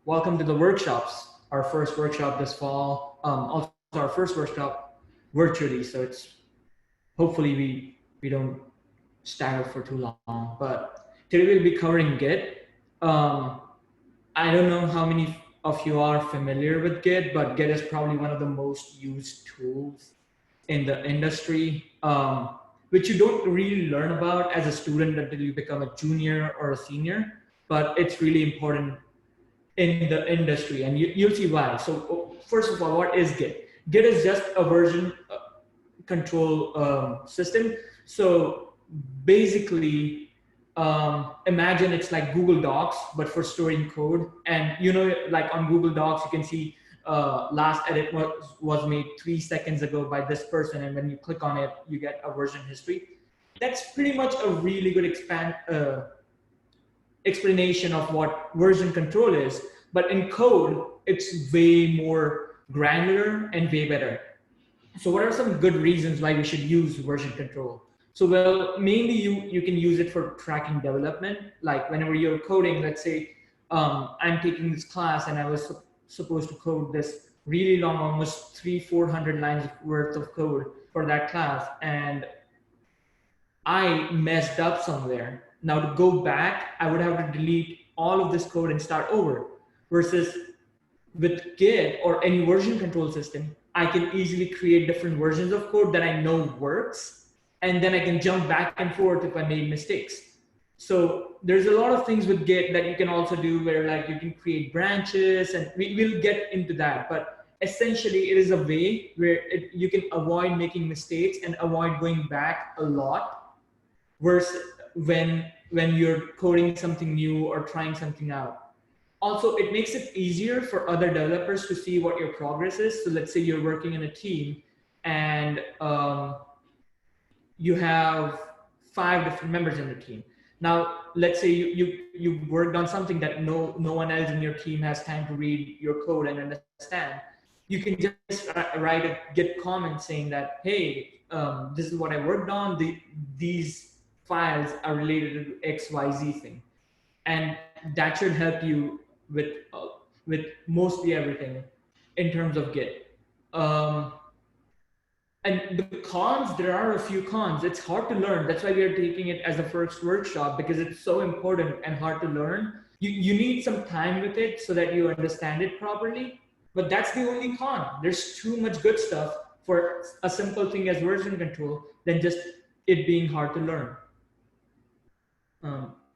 Welcome to the workshops. Our first workshop this fall. Also our first workshop virtually, so it's hopefully we don't stagger for too long. But today we'll be covering Git. Um, I don't know how many of you are familiar with Git, but Git is probably one of the most used tools in the industry, which you don't really learn about as a student until you become a junior or a senior. But it's really important in the industry, and you'll see why. So first of all, what is Git? Git is just a version control system. So basically, imagine it's like Google Docs, but for storing code. And like on Google Docs, you can see last edit was made 3 seconds ago by this person, and when you click on it, you get a version history. That's pretty much a really good explanation of what version control is, but in code, it's way more granular and way better. So what are some good reasons why we should use version control? So well, mainly you can use it for tracking development. Like whenever you're coding, let's say I'm taking this class and I was supposed to code this really long, almost 400 lines worth of code for that class, and I messed up somewhere. Now to go back, I would have to delete all of this code and start over. Versus with Git or any version control system, I can easily create different versions of code that I know works, and then I can jump back and forth if I made mistakes. So there's a lot of things with Git that you can also do where like you can create branches, and we will get into that. But essentially it is a way where you can avoid making mistakes and avoid going back a lot versus when you're coding something new or trying something out. Also, it makes it easier for other developers to see what your progress is. So let's say you're working in a team and you have 5 different members in the team. Now, let's say you worked on something that no one else in your team has time to read your code and understand. You can just write a Git comment saying that, hey, this is what I worked on. These files are related to XYZ thing, and that should help you with mostly everything in terms of Git. And the cons, there are a few cons. It's hard to learn. That's why we are taking it as a first workshop, because it's so important and hard to learn. You need some time with it so that you understand it properly. But that's the only con. There's too much good stuff for a simple thing as version control than just it being hard to learn.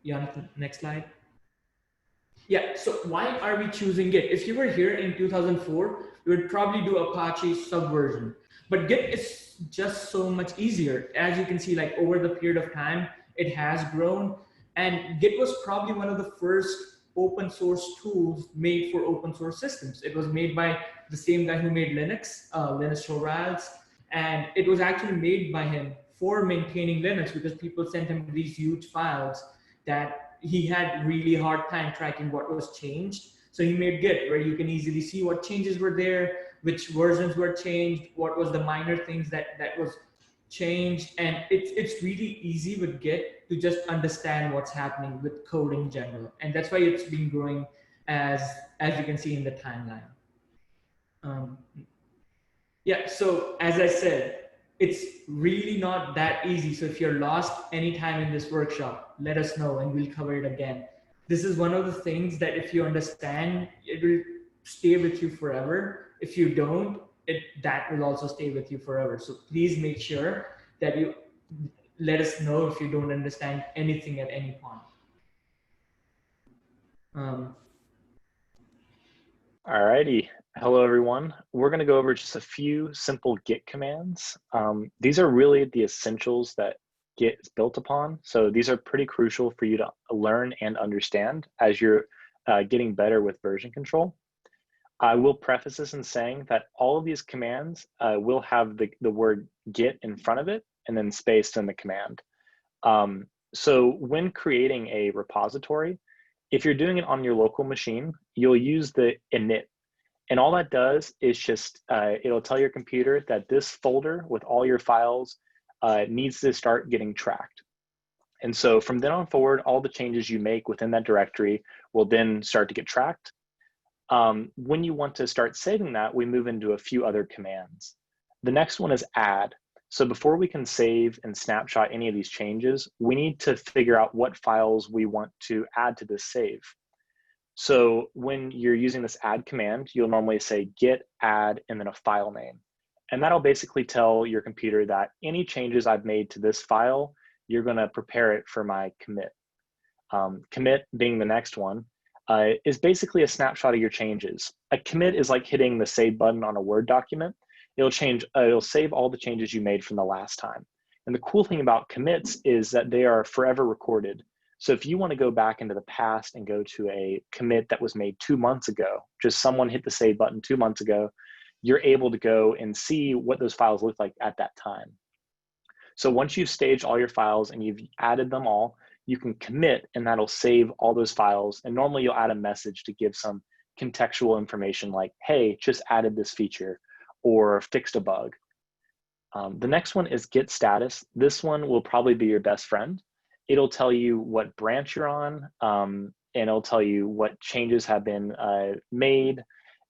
Jonathan, next slide. Yeah, so why are we choosing Git? If you were here in 2004, you would probably do Apache Subversion. But Git is just so much easier. As you can see, like over the period of time, it has grown. And Git was probably one of the first open source tools made for open source systems. It was made by the same guy who made Linux, Linus Torvalds. And it was actually made by him for maintaining Linux, because people sent him these huge files that he had really hard time tracking what was changed. So he made Git, where you can easily see what changes were there, which versions were changed, what was the minor things that was changed. And it's really easy with Git to just understand what's happening with code in general. And that's why it's been growing as you can see in the timeline. Yeah, so as I said, it's really not that easy. So if you're lost anytime in this workshop, let us know and we'll cover it again. This is one of the things that if you understand, it will stay with you forever. If you don't, that will also stay with you forever. So please make sure that you let us know if you don't understand anything at any point. All righty. Hello, everyone. We're going to go over just a few simple Git commands. These are really the essentials that Git is built upon. So these are pretty crucial for you to learn and understand as you're getting better with version control. I will preface this in saying that all of these commands will have the word Git in front of it and then spaced in the command. So when creating a repository, if you're doing it on your local machine, you'll use the init. And all that does is just, it'll tell your computer that this folder with all your files needs to start getting tracked. And so from then on forward, all the changes you make within that directory will then start to get tracked. When you want to start saving that, we move into a few other commands. The next one is add. So before we can save and snapshot any of these changes, we need to figure out what files we want to add to this save. So when you're using this add command, you'll normally say git add and then a file name. And that'll basically tell your computer that any changes I've made to this file, you're gonna prepare it for my commit. Commit being the next one, is basically a snapshot of your changes. A commit is like hitting the save button on a Word document. It'll save all the changes you made from the last time. And the cool thing about commits is that they are forever recorded. So if you want to go back into the past and go to a commit that was made 2 months ago, just someone hit the save button 2 months ago, you're able to go and see what those files look like at that time. So once you've staged all your files and you've added them all, you can commit and that'll save all those files. And normally you'll add a message to give some contextual information like, hey, just added this feature or fixed a bug. The next one is git status. This one will probably be your best friend. It'll tell you what branch you're on, and it'll tell you what changes have been made.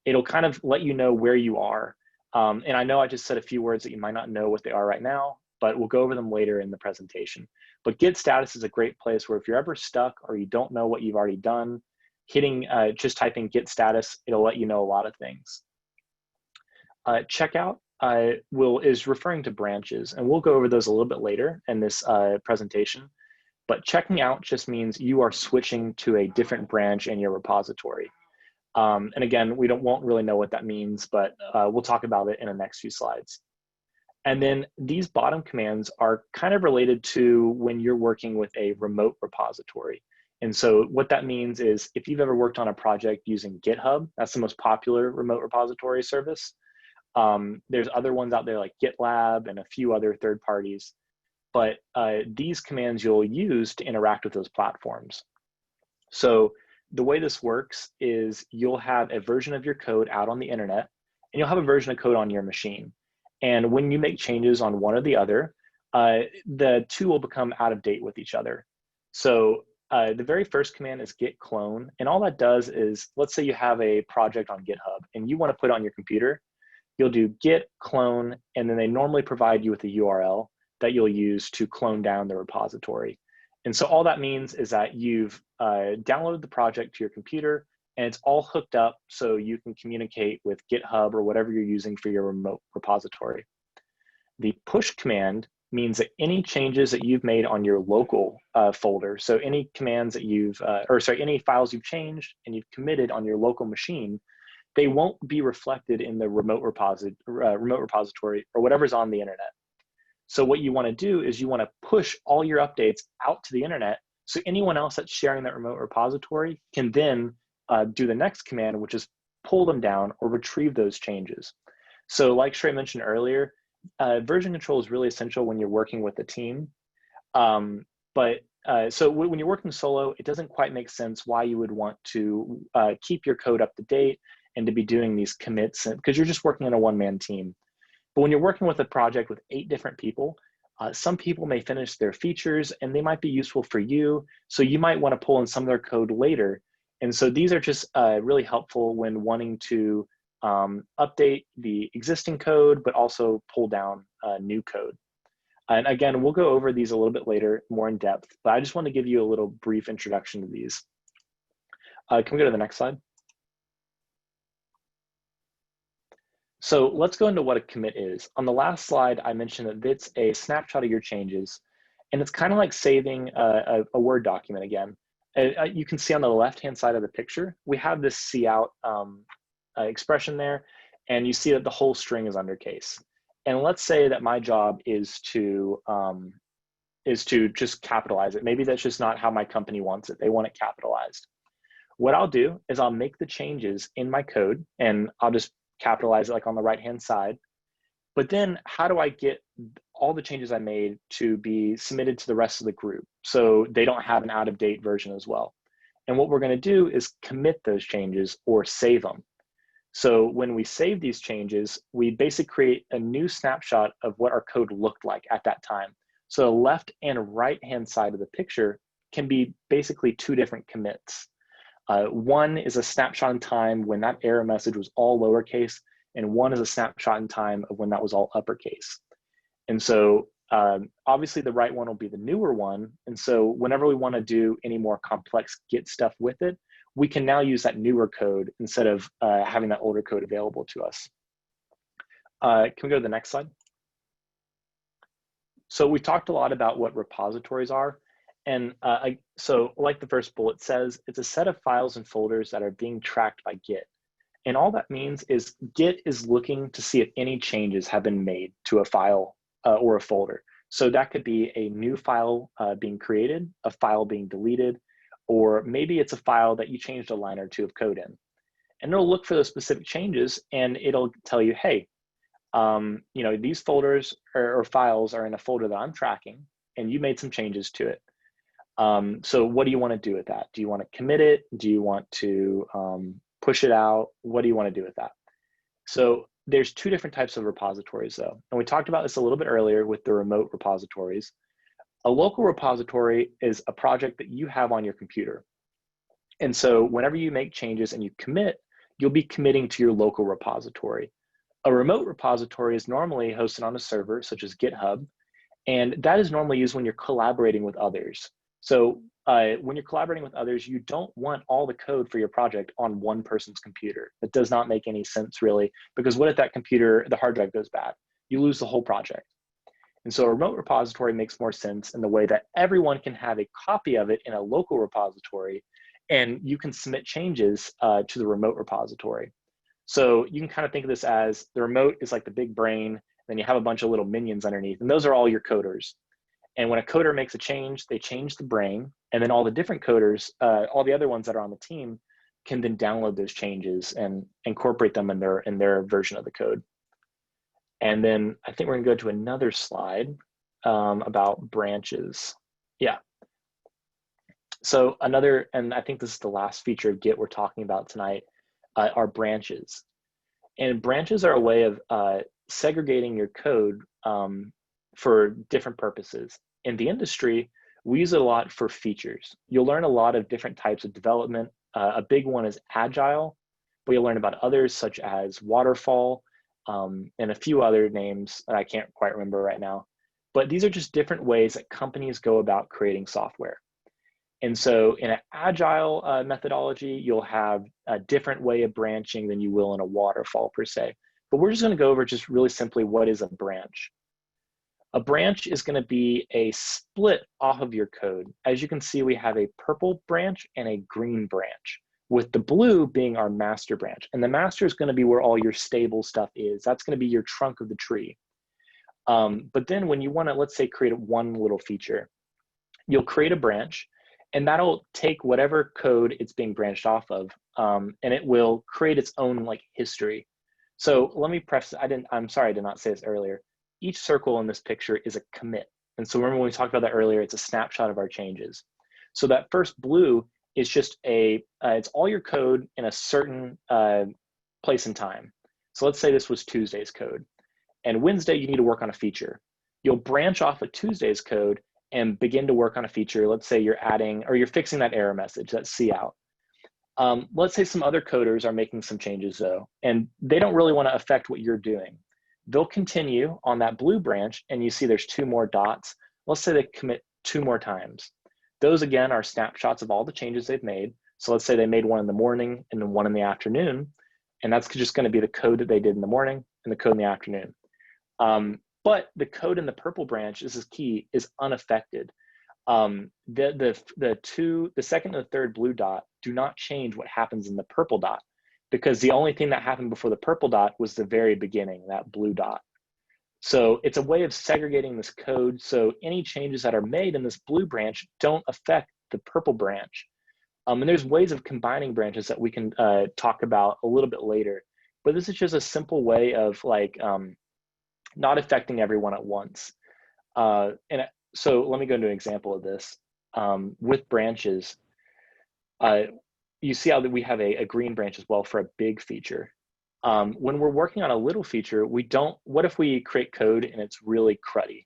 It'll kind of let you know where you are. And I know I just said a few words that you might not know what they are right now, but we'll go over them later in the presentation. But git status is a great place where if you're ever stuck or you don't know what you've already done, just typing git status, it'll let you know a lot of things. Checkout is referring to branches, and we'll go over those a little bit later in this presentation. But checking out just means you are switching to a different branch in your repository. And again, we won't really know what that means, but we'll talk about it in the next few slides. And then these bottom commands are kind of related to when you're working with a remote repository. And so what that means is if you've ever worked on a project using GitHub, that's the most popular remote repository service. There's other ones out there like GitLab and a few other third parties. But these commands you'll use to interact with those platforms. So the way this works is you'll have a version of your code out on the internet, and you'll have a version of code on your machine. And when you make changes on one or the other, the two will become out of date with each other. So the very first command is git clone. And all that does is, let's say you have a project on GitHub and you want to put it on your computer, you'll do git clone, and then they normally provide you with a URL that you'll use to clone down the repository. And so all that means is that you've downloaded the project to your computer and it's all hooked up so you can communicate with GitHub or whatever you're using for your remote repository. The push command means that any changes that you've made on your local folder, so any commands that any files you've changed and you've committed on your local machine, they won't be reflected in the remote repository or whatever's on the internet. So what you want to do is you want to push all your updates out to the internet so anyone else that's sharing that remote repository can then do the next command, which is pull them down or retrieve those changes. So like Shrey mentioned earlier, version control is really essential when you're working with a team. So when you're working solo, it doesn't quite make sense why you would want to keep your code up to date and to be doing these commits because you're just working on a one-man team. But when you're working with a project with 8 different people, some people may finish their features and they might be useful for you. So you might want to pull in some of their code later. And so these are just really helpful when wanting to update the existing code, but also pull down new code. And again, we'll go over these a little bit later, more in depth, but I just want to give you a little brief introduction to these. Can we go to the next slide? So let's go into what a commit is. On the last slide, I mentioned that it's a snapshot of your changes, and it's kind of like saving a Word document again. You can see on the left-hand side of the picture, we have this cout expression there, and you see that the whole string is undercase. And let's say that my job is to just capitalize it. Maybe that's just not how my company wants it. They want it capitalized. What I'll do is I'll make the changes in my code, and I'll just capitalize it like on the right-hand side. But then how do I get all the changes I made to be submitted to the rest of the group so they don't have an out-of-date version as well? And what we're going to do is commit those changes or save them. So when we save these changes, we basically create a new snapshot of what our code looked like at that time. So the left and right-hand side of the picture can be basically 2 different commits. One is a snapshot in time when that error message was all lowercase, and one is a snapshot in time of when that was all uppercase. And so obviously the right one will be the newer one. And so whenever we want to do any more complex Git stuff with it, we can now use that newer code instead of having that older code available to us. Can we go to the next slide? So we talked a lot about what repositories are. And so like the first bullet says, it's a set of files and folders that are being tracked by Git. And all that means is Git is looking to see if any changes have been made to a file or a folder. So that could be a new file being created, a file being deleted, or maybe it's a file that you changed a line or two of code in. And it'll look for those specific changes and it'll tell you, hey, you know, these folders or files are in a folder that I'm tracking and you made some changes to it. So what do you want to do with that? Do you want to commit it? Do you want to push it out? What do you want to do with that? So there's two different types of repositories though. And we talked about this a little bit earlier with the remote repositories. A local repository is a project that you have on your computer. And so whenever you make changes and you commit, you'll be committing to your local repository. A remote repository is normally hosted on a server such as GitHub, and that is normally used when you're collaborating with others. So when you're collaborating with others, you don't want all the code for your project on one person's computer. That does not make any sense really, because what if that computer, the hard drive goes bad? You lose the whole project. And so a remote repository makes more sense in the way that everyone can have a copy of it in a local repository, and you can submit changes to the remote repository. So you can kind of think of this as the remote is like the big brain, then you have a bunch of little minions underneath, and those are all your coders. And when a coder makes a change, they change the brain, and then all the different coders, all the other ones that are on the team can then download those changes and incorporate them in their version of the code. And then I think we're gonna go to another slide about branches. Yeah. So another, and I think this is the last feature of Git we're talking about tonight, are branches. And branches are a way of segregating your code for different purposes. In the industry, we use it a lot for features. You'll learn a lot of different types of development. A big one is Agile, but you'll learn about others such as Waterfall, and a few other names that I can't quite remember right now. But these are just different ways that companies go about creating software. And so in an Agile methodology, you'll have a different way of branching than you will in a waterfall per se. But we're just gonna go over just really simply what is a branch. A branch is gonna be a split off of your code. As you can see, we have a purple branch and a green branch, with the blue being our master branch. And the master is gonna be where all your stable stuff is. That's gonna be your trunk of the tree. But then when you wanna, let's say, create one little feature, you'll create a branch, and that'll take whatever code it's being branched off of, and it will create its own like history. So let me preface, I'm sorry I did not say this earlier. Each circle in this picture is a commit. And so remember when we talked about that earlier, it's a snapshot of our changes. So that first blue is just it's all your code in a certain place and time. So let's say this was Tuesday's code, and Wednesday you need to work on a feature. You'll branch off of Tuesday's code and begin to work on a feature. Let's say you're adding, or you're fixing that error message, that cout. Let's say some other coders are making some changes though, and they don't really want to affect what you're doing. They'll continue on that blue branch, and you see there's 2 more dots. Let's say they commit 2 more times. Those again are snapshots of all the changes they've made. So let's say they made one in the morning and then one in the afternoon, and that's just going to be the code that they did in the morning and the code in the afternoon. But the code in the purple branch, this is key, is unaffected. The second and the third blue dot do not change what happens in the purple dot, because the only thing that happened before the purple dot was the very beginning, that blue dot. So it's a way of segregating this code, so any changes that are made in this blue branch don't affect the purple branch. And there's ways of combining branches that we can talk about a little bit later, but this is just a simple way of like not affecting everyone at once. So let me go into an example of this. With branches, you see how that we have a green branch as well for a big feature. When we're working on a little feature, what if we create code and it's really cruddy?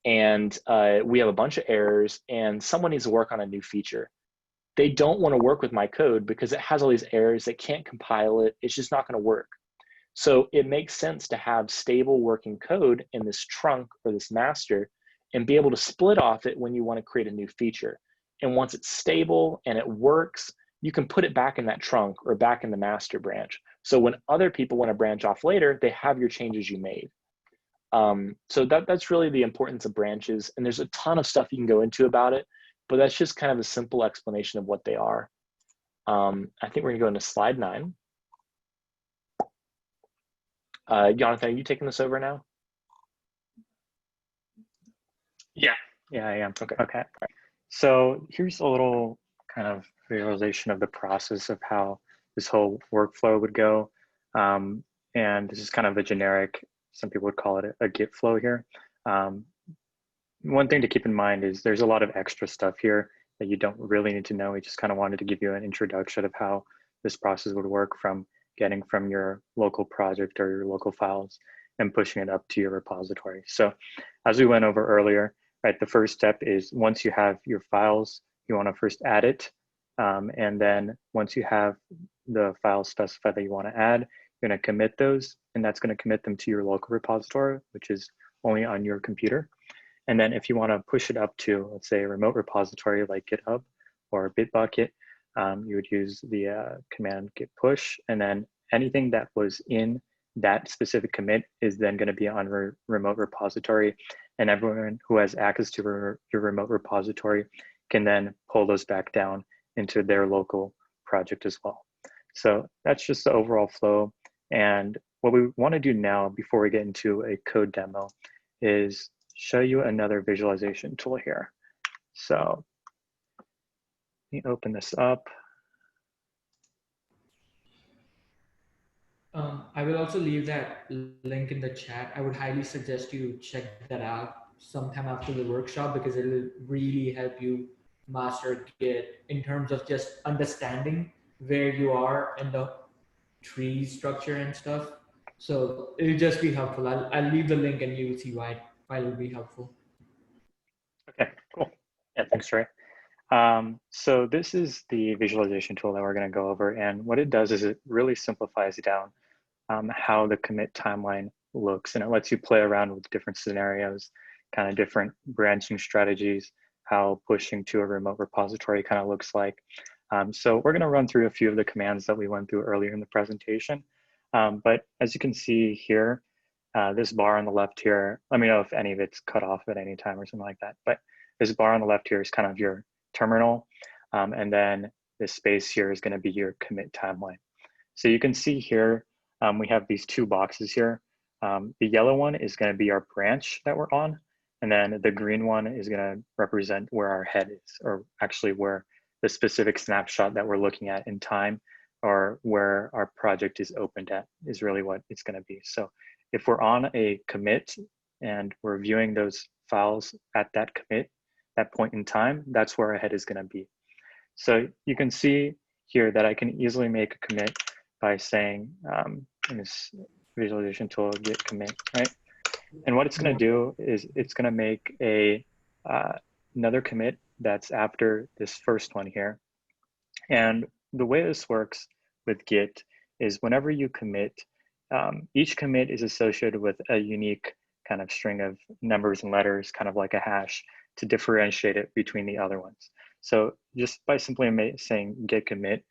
And we have a bunch of errors and someone needs to work on a new feature. they don't want to work with my code because it has all these errors. They can't compile it. It's just not going to work. So it makes sense to have stable working code in this trunk or this master and be able to split off it when you want to create a new feature. And once it's stable and it works, you can put it back in that trunk or back in the master branch. So when other people want to branch off later, they have your changes you made. So that's really the importance of branches. And there's a ton of stuff you can go into about it, but that's just kind of a simple explanation of what they are. I think we're gonna go into slide 9. Jonathan, are you taking this over now? Yeah, I am. Okay. Okay. So here's a little kind of visualization of the process of how this whole workflow would go. And this is kind of a generic, some people would call it a Git flow here. One thing to keep in mind is there's a lot of extra stuff here that you don't really need to know. We just kind of wanted to give you an introduction of how this process would work, from getting from your local project or your local files and pushing it up to your repository. So as we went over earlier, right, the first step is once you have your files, you want to first add it. And then once you have the files specified that you want to add, you're going to commit those, and that's going to commit them to your local repository, which is only on your computer. And then if you want to push it up to, let's say, a remote repository like GitHub or Bitbucket, you would use the command git push, and then anything that was in that specific commit is then going to be on remote repository, and everyone who has access to your remote repository can then pull those back down into their local project as well. So that's just the overall flow. And what we want to do now before we get into a code demo is show you another visualization tool here. So let me open this up. I will also leave that link in the chat. I would highly suggest you check that out sometime after the workshop, because it will really help you master Git in terms of just understanding where you are in the tree structure and stuff. So it'll just be helpful. I'll leave the link and you'll see why it'll be helpful. Okay, cool. Yeah, thanks, Trey. So this is the visualization tool that we're going to go over. And what it does is it really simplifies down how the commit timeline looks. And it lets you play around with different scenarios, kind of different branching strategies, how pushing to a remote repository kind of looks like. So we're going to run through a few of the commands that we went through earlier in the presentation. But as you can see here, this bar on the left here, let me know if any of it's cut off at any time or something like that. But this bar on the left here is kind of your terminal. And then this space here is going to be your commit timeline. So you can see here, we have these two boxes here. The yellow one is going to be our branch that we're on. And then the green one is going to represent where our head is, or actually where the specific snapshot that we're looking at in time, or where our project is opened at, is really what it's going to be. So if we're on a commit and we're viewing those files at that commit, that point in time, that's where our head is going to be. So you can see here that I can easily make a commit by saying in this visualization tool, git commit, right? And what it's going to do is it's going to make another commit that's after this first one here. And the way this works with Git is whenever you commit, each commit is associated with a unique kind of string of numbers and letters, kind of like a hash, to differentiate it between the other ones. So just by simply saying git commit,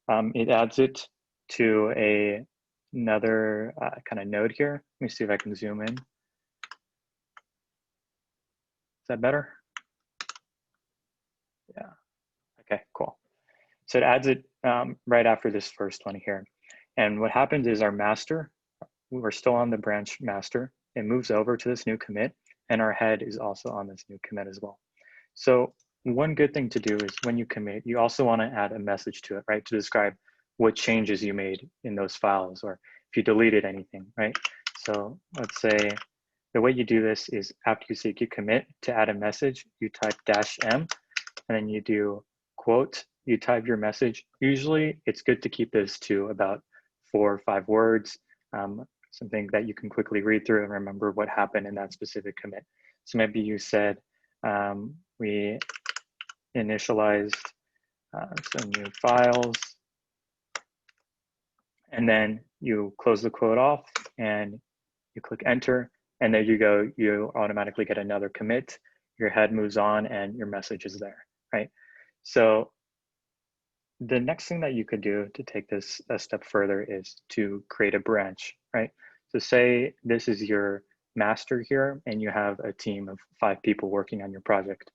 it adds it to another kind of node here. Let me see if I can zoom in. Is that better? Yeah. Okay, cool. So it adds it right after this first one here. And what happens is our master, we're still on the branch master, it moves over to this new commit, and our head is also on this new commit as well. So one good thing to do is when you commit, you also want to add a message to it, right? To describe what changes you made in those files, or if you deleted anything, right? So let's say the way you do this is after you say git commit, to add a message, you type -m, and then you do quote, you type your message. Usually it's good to keep this to about 4 or 5 words, something that you can quickly read through and remember what happened in that specific commit. So maybe you said, we initialized So new files, and then you close the quote off and you click enter, and there you go, you automatically get another commit, your head moves on and your message is there, right? So the next thing that you could do to take this a step further is to create a branch, right? So say this is your master here and you have a team of 5 people working on your project.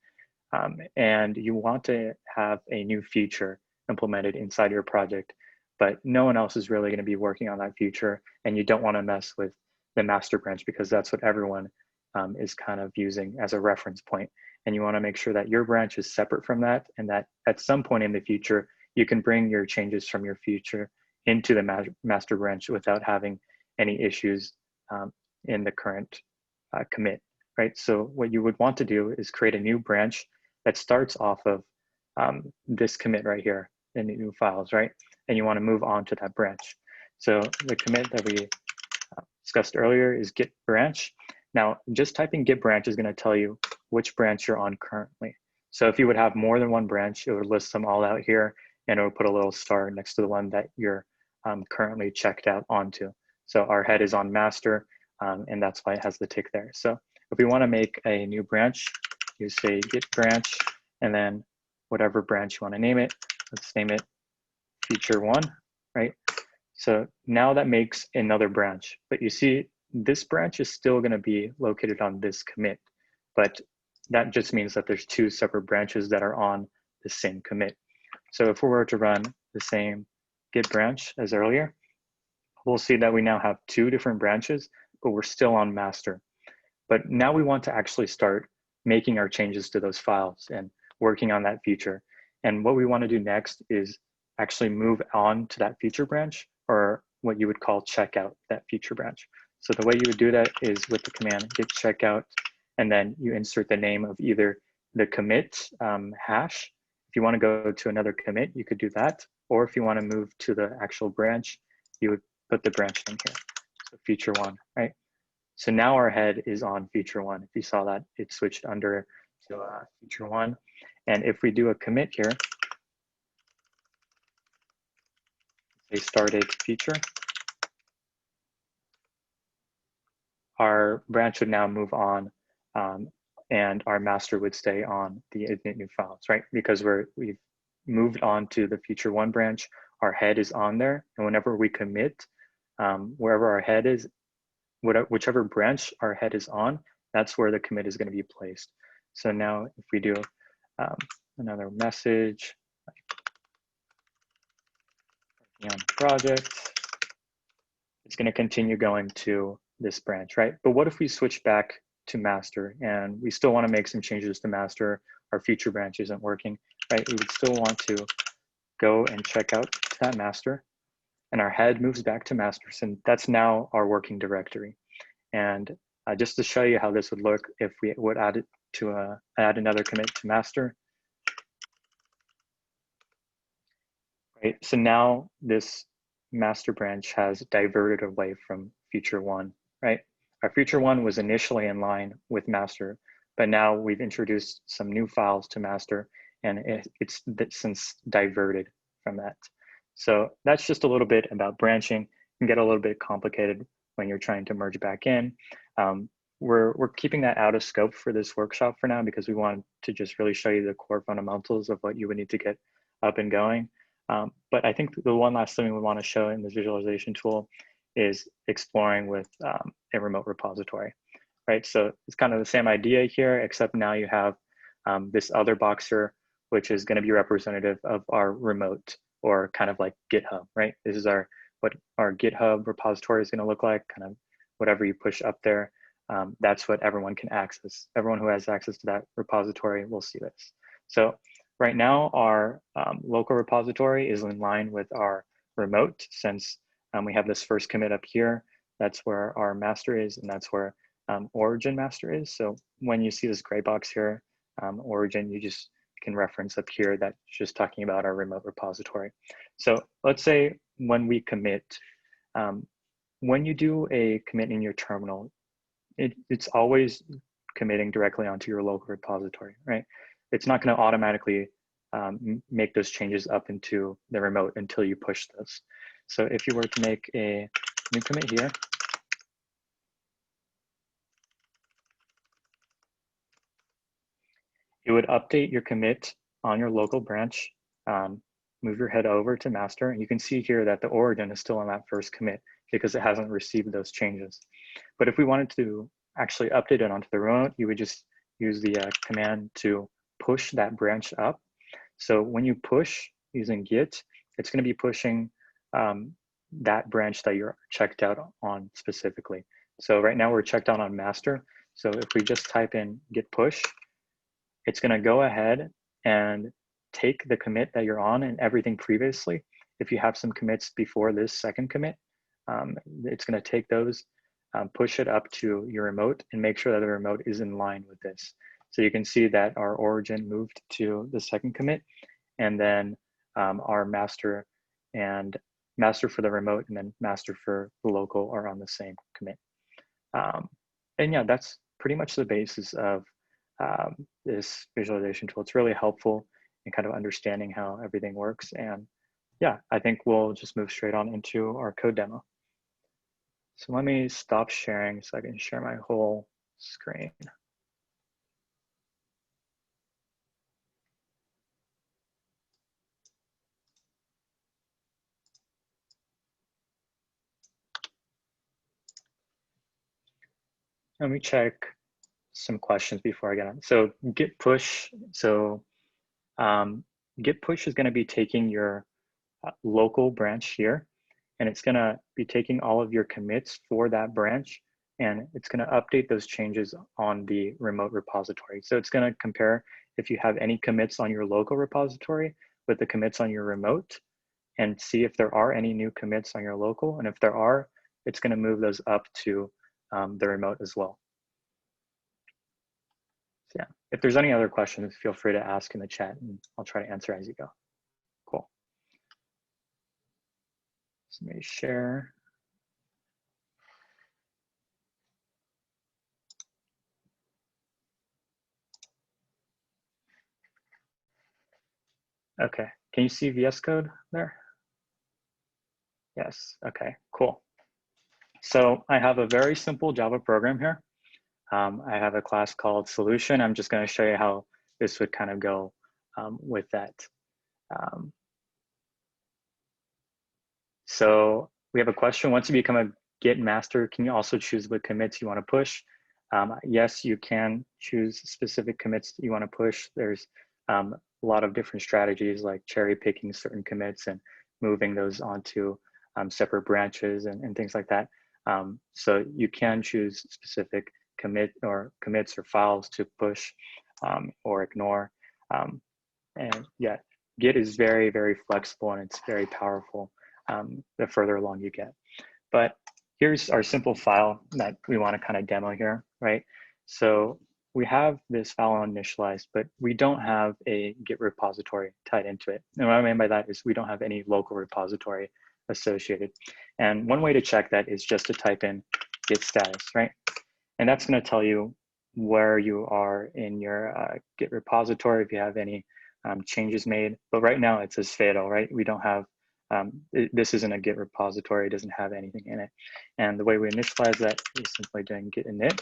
And you want to have a new feature implemented inside your project, but no one else is really going to be working on that feature, and you don't want to mess with the master branch because that's what everyone is kind of using as a reference point. And you want to make sure that your branch is separate from that, and that at some point in the future, you can bring your changes from your feature into the master branch without having any issues in the current commit, right? So what you would want to do is create a new branch that starts off of this commit right here in the new files, right? And you want to move on to that branch. So the commit that we discussed earlier is git branch. Now, just typing git branch is going to tell you which branch you're on currently. So if you would have more than one branch, it would list them all out here, and it would put a little star next to the one that you're currently checked out onto. So our head is on master, and that's why it has the tick there. So if we want to make a new branch, you say git branch, and then whatever branch you want to name it. Let's name it feature 1, right? So now that makes another branch, but you see this branch is still going to be located on this commit, but that just means that there's 2 separate branches that are on the same commit. So if we were to run the same git branch as earlier, we'll see that we now have 2 different branches, but we're still on master. But now we want to actually start making our changes to those files and working on that feature. And what we want to do next is actually move on to that feature branch, or what you would call checkout that feature branch. So the way you would do that is with the command git checkout, and then you insert the name of either the commit hash. If you want to go to another commit, you could do that. Or if you want to move to the actual branch, you would put the branch name here. So feature 1, right? So now our head is on feature 1. If you saw that, it switched under to feature 1. And if we do a commit here, say started feature, our branch would now move on, and our master would stay on the init new files, right? Because we've moved on to the feature 1 branch, our head is on there, and whenever we commit, wherever our head is, whichever branch our head is on, that's where the commit is going to be placed. So now if we do another message, on project, it's going to continue going to this branch, right? But what if we switch back to master and we still want to make some changes to master, our feature branch isn't working, right? We would still want to go and check out to that master, and our head moves back to master, and that's now our working directory. And just to show you how this would look if we would add it to add another commit to master, right? So now this master branch has diverted away from feature 1, right? Our feature 1 was initially in line with master, but now we've introduced some new files to master, and it's since diverted from that. So that's just a little bit about branching. It can get a little bit complicated when you're trying to merge back in. We're keeping that out of scope for this workshop for now because we want to just really show you the core fundamentals of what you would need to get up and going. But I think the one last thing we want to show in this visualization tool is exploring with a remote repository, right? So it's kind of the same idea here, except now you have this other box here, which is going to be representative of our remote, or kind of like GitHub, right? This is what our GitHub repository is going to look like, kind of whatever you push up there. That's what everyone can access. Everyone who has access to that repository will see this. So right now, our local repository is in line with our remote, since we have this first commit up here. That's where our master is, and that's where origin master is. So when you see this gray box here, origin, you just can reference up here that's just talking about our remote repository. So let's say when we commit, when you do a commit in your terminal, it's always committing directly onto your local repository, right? It's not going to automatically make those changes up into the remote until you push those. So if you were to make a new commit here, it would update your commit on your local branch, move your head over to master, and you can see here that the origin is still on that first commit because it hasn't received those changes. But if we wanted to actually update it onto the remote, you would just use the command to push that branch up. So when you push using Git, it's going to be pushing that branch that you're checked out on specifically. So right now we're checked out on master. So if we just type in git push, it's going to go ahead and take the commit that you're on and everything previously. If you have some commits before this second commit, it's going to take those, push it up to your remote and make sure that the remote is in line with this. So you can see that our origin moved to the second commit, and then our master and master for the remote and then master for the local are on the same commit. And yeah, that's pretty much the basis of this visualization tool. It's really helpful in kind of understanding how everything works. And yeah, I think we'll just move straight on into our code demo. So let me stop sharing so I can share my whole screen. Let me check some questions before I get on. So git push. So git push is going to be taking your local branch here, and it's going to be taking all of your commits for that branch, and it's going to update those changes on the remote repository. So it's going to compare if you have any commits on your local repository with the commits on your remote, and see if there are any new commits on your local. And if there are, it's going to move those up to the remote as well. So yeah, if there's any other questions, feel free to ask in the chat and I'll try to answer as you go. Cool. So let me share. Okay, can you see VS Code there? Yes, okay, cool. So I have a very simple Java program here. I have a class called solution. I'm just going to show you how this would kind of go with that. So we have a question. Once you become a Git master, can you also choose what commits you want to push? Yes, you can choose specific commits that you want to push. There's a lot of different strategies like cherry picking certain commits and moving those onto separate branches and things like that. So you can choose specific commits or files to push or ignore. And yeah, Git is very, very flexible and it's very powerful the further along you get. But here's our simple file that we want to kind of demo here, right? So we have this file initialized, but we don't have a Git repository tied into it. And what I mean by that is we don't have any local repository associated. And one way to check that is just to type in git status, right? And that's going to tell you where you are in your Git repository, if you have any changes made. But right now it says fatal, right? We don't have, this isn't a Git repository, it doesn't have anything in it. And the way we initialize that is simply doing git init.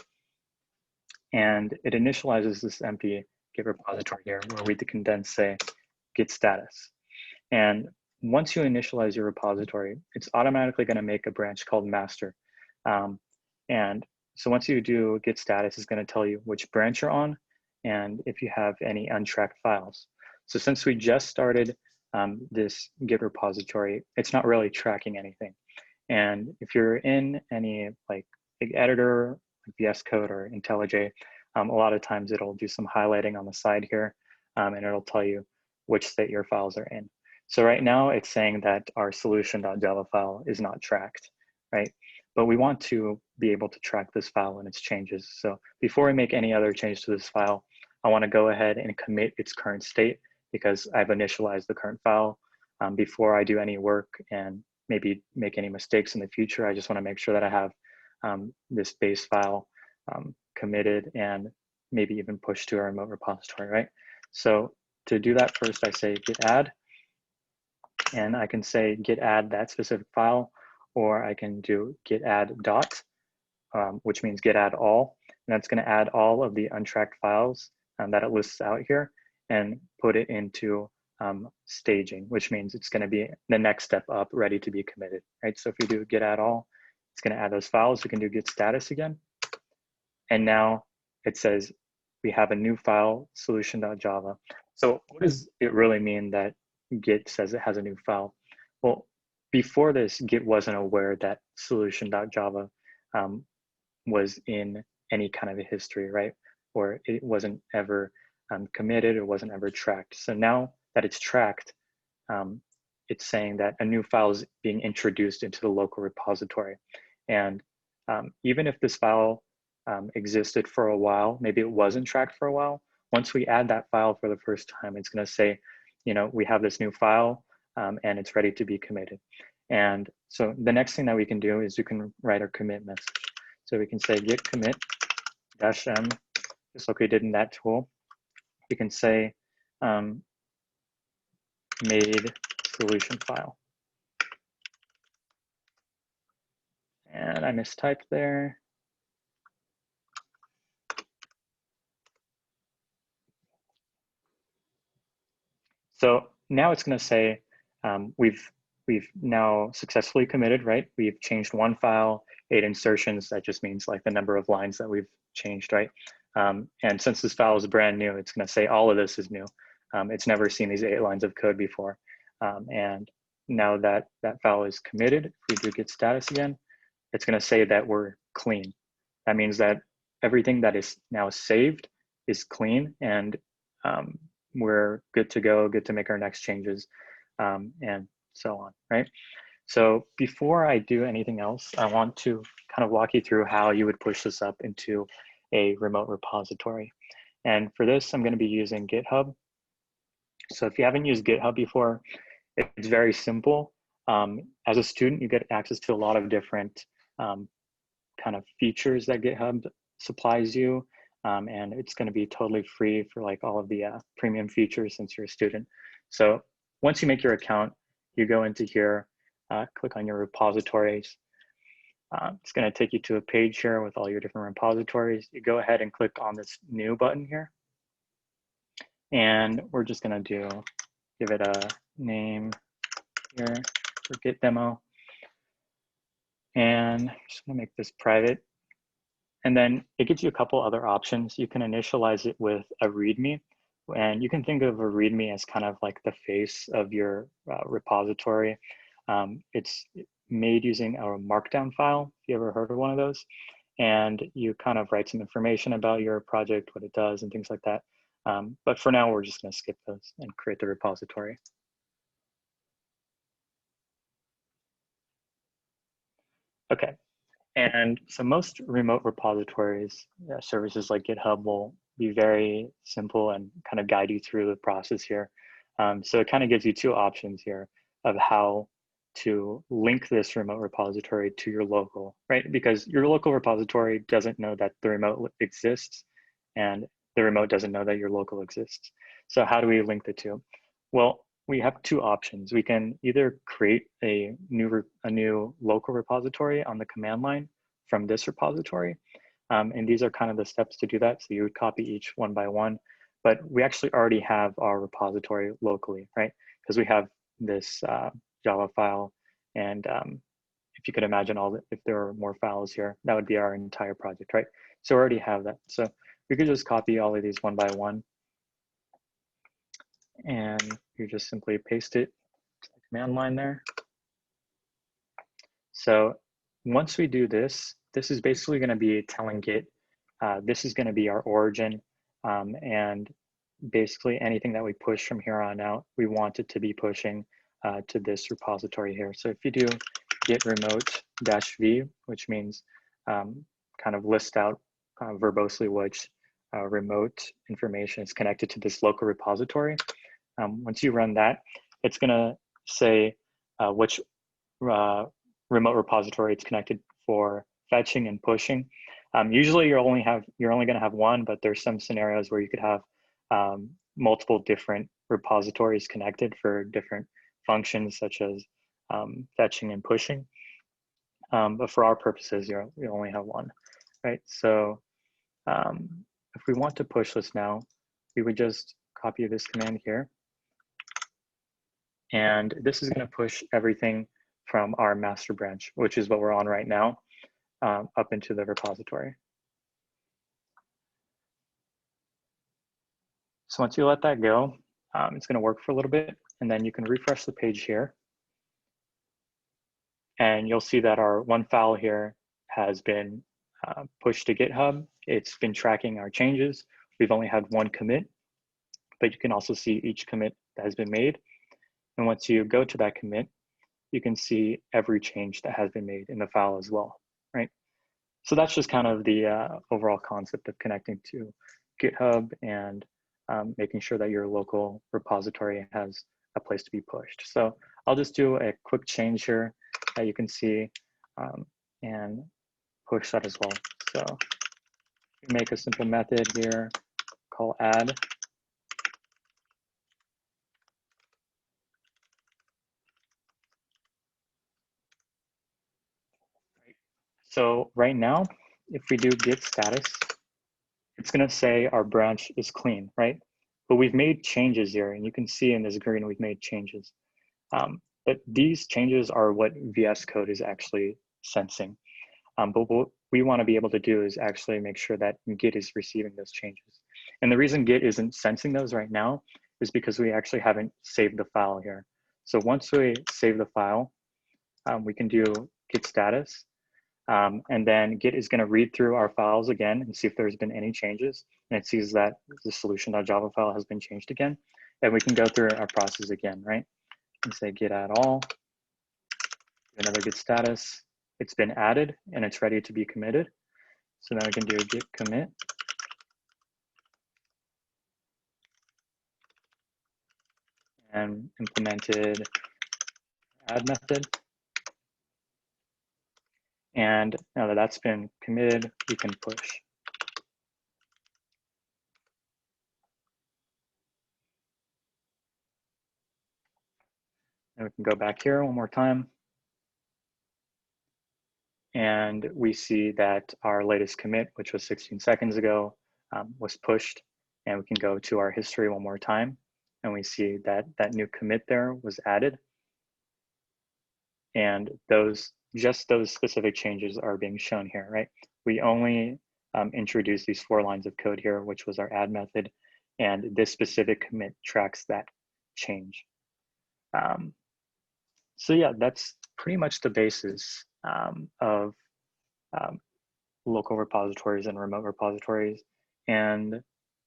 And it initializes this empty Git repository here where we can then say git status. And once you initialize your repository, it's automatically going to make a branch called master. And so once you do git status, it's going to tell you which branch you're on and if you have any untracked files. So since we just started this Git repository, it's not really tracking anything. And if you're in any like big editor, like VS Code or IntelliJ, a lot of times it'll do some highlighting on the side here, and it'll tell you which state your files are in. So right now it's saying that our solution.java file is not tracked, right? But we want to be able to track this file and its changes. So before we make any other change to this file, I want to go ahead and commit its current state because I've initialized the current file. Before I do any work and maybe make any mistakes in the future, I just want to make sure that I have this base file committed and maybe even pushed to a remote repository, right? So to do that, first I say git add, and I can say git add that specific file, or I can do git add dot, which means git add all, and that's going to add all of the untracked files that it lists out here and put it into staging, which means it's going to be the next step up, ready to be committed, right? So if you do git add all, it's going to add those files. You can do git status again, and now it says we have a new file, solution.java. So what does it really mean that Git says it has a new file? Well, before this, Git wasn't aware that solution.java was in any kind of a history, right? Or it wasn't ever committed, it wasn't ever tracked. So now that it's tracked, it's saying that a new file is being introduced into the local repository. And even if this file existed for a while, maybe it wasn't tracked for a while, once we add that file for the first time, it's going to say, you know, we have this new file and it's ready to be committed. And so the next thing that we can do is you can write our commit message. So we can say git commit -m, just like we did in that tool. We can say made solution file. And I mistyped there. So now it's going to say we've now successfully committed, right? We've changed one file, 8 insertions. That just means like the number of lines that we've changed, right? And since this file is brand new, it's going to say all of this is new. It's never seen these 8 lines of code before. And now that that file is committed, if we do git status again, it's going to say that we're clean. That means that everything that is now saved is clean, and we're good to go, good to make our next changes, and so on, right? So before I do anything else, I want to kind of walk you through how you would push this up into a remote repository. And for this, I'm going to be using GitHub. So if you haven't used GitHub before, it's very simple. As a student, you get access to a lot of different kind of features that GitHub supplies you. And it's going to be totally free for like all of the premium features since you're a student. So once you make your account, you go into here, click on your repositories. It's going to take you to a page here with all your different repositories. You go ahead and click on this new button here. And we're just going to give it a name here for Git demo. And I'm just going to make this private. And then it gives you a couple other options. You can initialize it with a README. And you can think of a README as kind of like the face of your repository. It's made using a markdown file, if you ever heard of one of those. And you kind of write some information about your project, what it does, and things like that. But for now, we're just going to skip those and create the repository. Okay. And so most remote repositories, services like GitHub will be very simple and kind of guide you through the process here. So it kind of gives you two options here of how to link this remote repository to your local, right? Because your local repository doesn't know that the remote exists, and the remote doesn't know that your local exists. So how do we link the two? Well, we have two options. We can either create a new local repository on the command line from this repository. And these are kind of the steps to do that. So you would copy each one by one, but we actually already have our repository locally, right? Because we have this Java file. And if you could imagine if there are more files here, that would be our entire project, right? So we already have that. So we could just copy all of these one by one. And you just simply paste it to the command line there. So once we do this, this is basically going to be telling Git, this is going to be our origin. And basically anything that we push from here on out, we want it to be pushing to this repository here. So if you do git remote -v, which means kind of list out verbosely which remote information is connected to this local repository. Once you run that, it's going to say which remote repository it's connected for fetching and pushing. Usually you're only going to have one, but there's some scenarios where you could have multiple different repositories connected for different functions such as fetching and pushing. But for our purposes, you only have one, right? So if we want to push this now, we would just copy this command here. And this is going to push everything from our master branch, which is what we're on right now, up into the repository. So once you let that go, it's going to work for a little bit, and then you can refresh the page here. And you'll see that our one file here has been pushed to GitHub. It's been tracking our changes. We've only had one commit, but you can also see each commit that has been made. And once you go to that commit, you can see every change that has been made in the file as well, right? So that's just kind of the overall concept of connecting to GitHub and making sure that your local repository has a place to be pushed. So I'll just do a quick change here that you can see and push that as well. So make a simple method here, call add. So right now, if we do git status, it's going to say our branch is clean, right? But we've made changes here, and you can see in this green we've made changes. But these changes are what VS Code is actually sensing. But what we want to be able to do is actually make sure that Git is receiving those changes. And the reason Git isn't sensing those right now is because we actually haven't saved the file here. So once we save the file, we can do git status. And then Git is going to read through our files again and see if there's been any changes. And it sees that the solution.java file has been changed again. And we can go through our process again, right? And say git add all, another git status. It's been added and it's ready to be committed. So now we can do a git commit. And implemented add method. And now that that's been committed, we can push. And we can go back here one more time. And we see that our latest commit, which was 16 seconds ago, was pushed. And we can go to our history one more time. And we see that that new commit there was added. And just those specific changes are being shown here, right? We only introduced these 4 lines of code here, which was our add method. And this specific commit tracks that change. So yeah, that's pretty much the basis of local repositories and remote repositories. And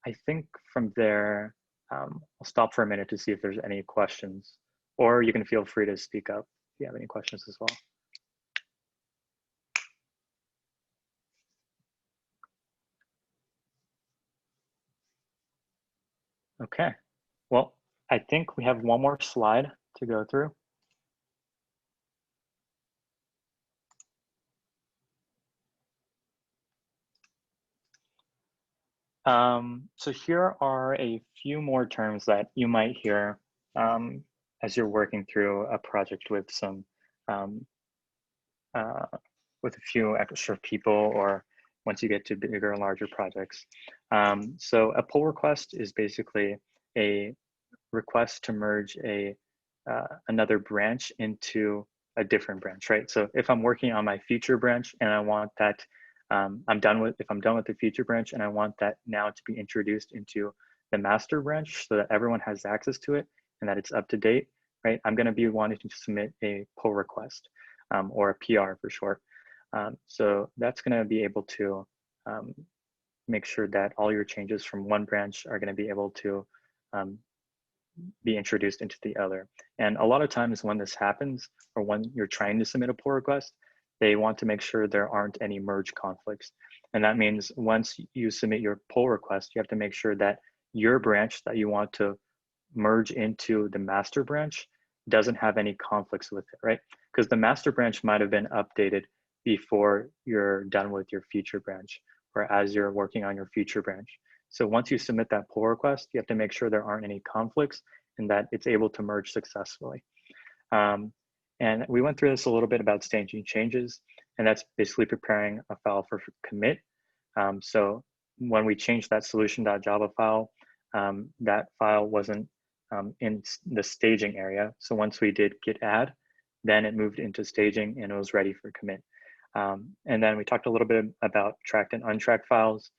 I think from there, I'll stop for a minute to see if there's any questions, or you can feel free to speak up if you have any questions as well. Okay, well, I think we have one more slide to go through. So here are a few more terms that you might hear as you're working through a project with some with a few extra people, or once you get to bigger and larger projects. So a pull request is basically a request to merge another branch into a different branch, right? So if I'm working on my feature branch and I want that, if I'm done with the feature branch and I want that now to be introduced into the master branch so that everyone has access to it and that it's up to date, right? I'm gonna be wanting to submit a pull request or a PR for short. So that's gonna be able to make sure that all your changes from one branch are gonna be able to be introduced into the other. And a lot of times when this happens, or when you're trying to submit a pull request, they want to make sure there aren't any merge conflicts. And that means once you submit your pull request, you have to make sure that your branch that you want to merge into the master branch doesn't have any conflicts with it, right? Because the master branch might have been updated before you're done with your feature branch, or as you're working on your feature branch. So once you submit that pull request, you have to make sure there aren't any conflicts in that it's able to merge successfully. And we went through this a little bit about staging changes, and that's basically preparing a file for commit. So when we changed that solution.java file, that file wasn't in the staging area. So once we did git add, then it moved into staging and it was ready for commit. And then we talked a little bit about tracked and untracked files.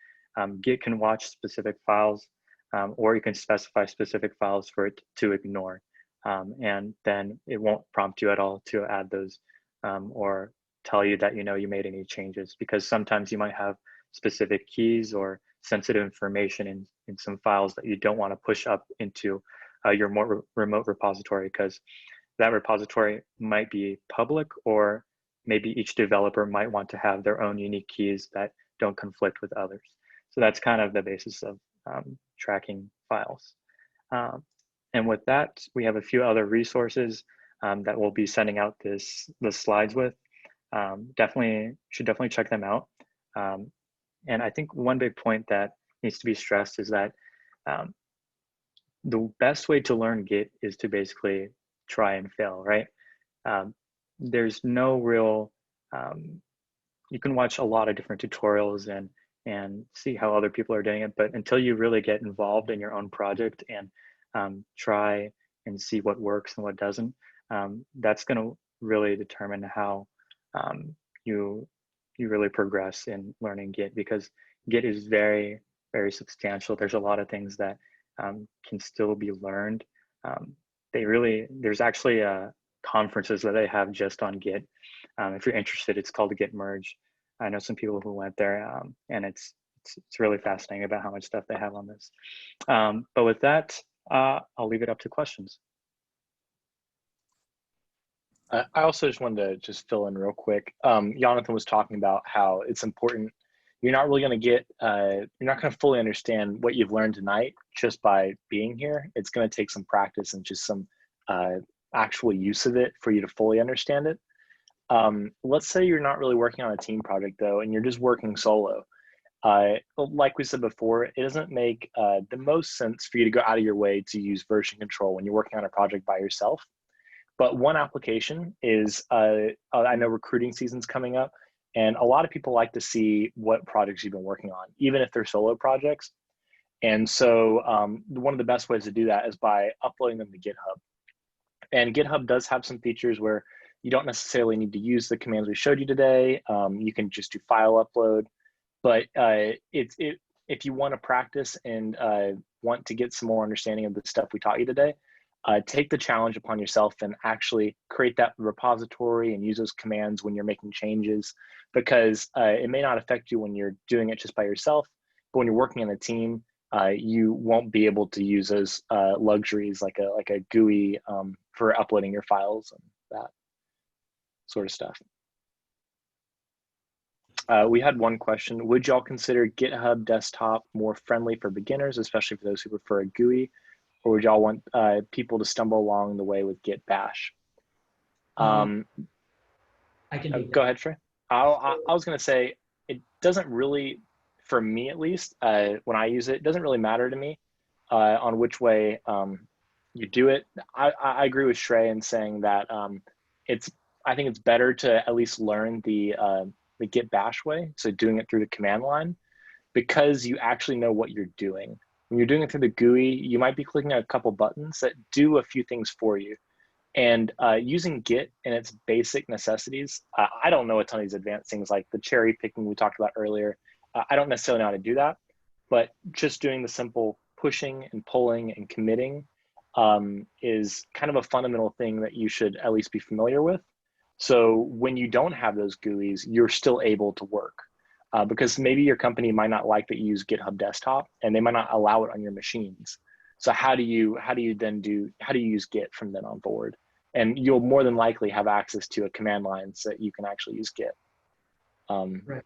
Git can watch specific files, or you can specify specific files for it to ignore. And then it won't prompt you at all to add those or tell you that you made any changes, because sometimes you might have specific keys or sensitive information in some files that you don't want to push up into your more remote repository, because that repository might be public, or maybe each developer might want to have their own unique keys that don't conflict with others. So that's kind of the basis of tracking files. And with that, we have a few other resources that we'll be sending out the slides with. Should definitely check them out. And I think one big point that needs to be stressed is that the best way to learn Git is to basically try and fail, right? There's no real, you can watch a lot of different tutorials and see how other people are doing it, but until you really get involved in your own project and try and see what works and what doesn't, that's going to really determine how you really progress in learning Git, because Git is very, very substantial. There's a lot of things that can still be learned. There's actually conferences that they have just on Git. If you're interested, it's called the Git Merge. I know some people who went there, and it's really fascinating about how much stuff they have on this. But with that, I'll leave it up to questions. I also just wanted to fill in real quick. Jonathan was talking about how it's important. You're not really going to you're not going to fully understand what you've learned tonight just by being here. It's going to take some practice and just some actual use of it for you to fully understand it. Let's say you're not really working on a team project though, and you're just working solo. Like we said before, it doesn't make the most sense for you to go out of your way to use version control when you're working on a project by yourself. But one application is, I know recruiting season's coming up, and a lot of people like to see what projects you've been working on, even if they're solo projects. And so one of the best ways to do that is by uploading them to GitHub. And GitHub does have some features where you don't necessarily need to use the commands we showed you today. You can just do file upload. But if you want to practice and want to get some more understanding of the stuff we taught you today, take the challenge upon yourself and actually create that repository and use those commands when you're making changes, because it may not affect you when you're doing it just by yourself, but when you're working in a team, you won't be able to use those luxuries like a GUI for uploading your files and that sort of stuff. We had one question. Would y'all consider GitHub Desktop more friendly for beginners, especially for those who prefer a GUI? Or would y'all want people to stumble along the way with Git Bash? I can go ahead, Trey. I was going to say, it doesn't really, for me at least, when I use it, it doesn't really matter to me on which way you do it. I agree with Shrey in saying that I think it's better to at least learn the Git Bash way, so doing it through the command line, because you actually know what you're doing. When you're doing it through the GUI, you might be clicking a couple buttons that do a few things for you. And using Git and its basic necessities, I don't know a ton of these advanced things like the cherry picking we talked about earlier. I don't necessarily know how to do that, but just doing the simple pushing and pulling and committing is kind of a fundamental thing that you should at least be familiar with. So when you don't have those GUIs, you're still able to work. Because maybe your company might not like that you use GitHub Desktop, and they might not allow it on your machines. So how do you use Git from then on forward? And you'll more than likely have access to a command line so that you can actually use Git. Right.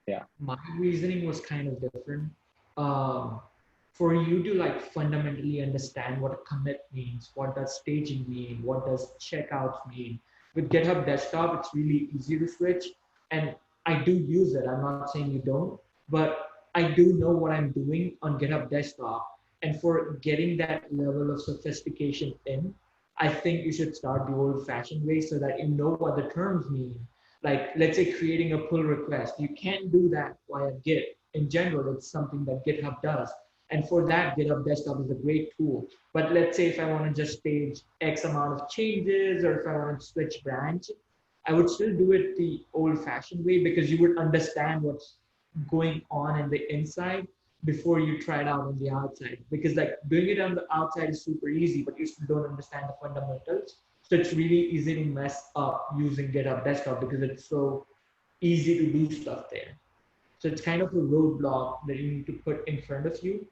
Yeah. My reasoning was kind of different. For you to fundamentally understand what a commit means, what does staging mean, what does checkouts mean, with GitHub Desktop, it's really easy to switch. And I do use it. I'm not saying you don't, but I do know what I'm doing on GitHub Desktop. And for getting that level of sophistication in, I think you should start the old-fashioned way so that you know what the terms mean. Like, let's say creating a pull request. You can't do that via Git. In general, it's something that GitHub does. And for that, GitHub Desktop is a great tool. But let's say if I want to just stage X amount of changes, or if I want to switch branch, I would still do it the old-fashioned way, because you would understand what's going on in the inside before you try it out on the outside. Because like doing it on the outside is super easy, but you still don't understand the fundamentals. So it's really easy to mess up using GitHub Desktop because it's so easy to do stuff there. So it's kind of a roadblock that you need to put in front of you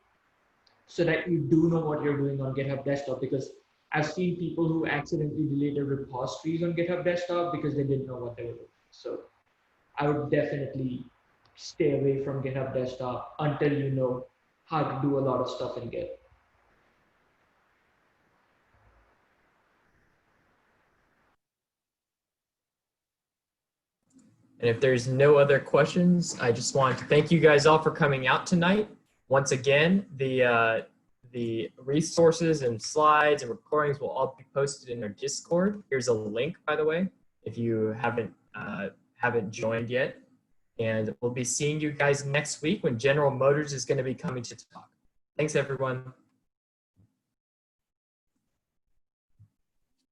so that you do know what you're doing on GitHub Desktop. Because I've seen people who accidentally deleted repositories on GitHub Desktop because they didn't know what they were doing. So I would definitely stay away from GitHub Desktop until you know how to do a lot of stuff in Git. And if there's no other questions, I just want to thank you guys all for coming out tonight. Once again, the resources and slides and recordings will all be posted in our Discord. Here's a link, by the way, if you haven't joined yet. And we'll be seeing you guys next week when General Motors is going to be coming to talk. Thanks, everyone.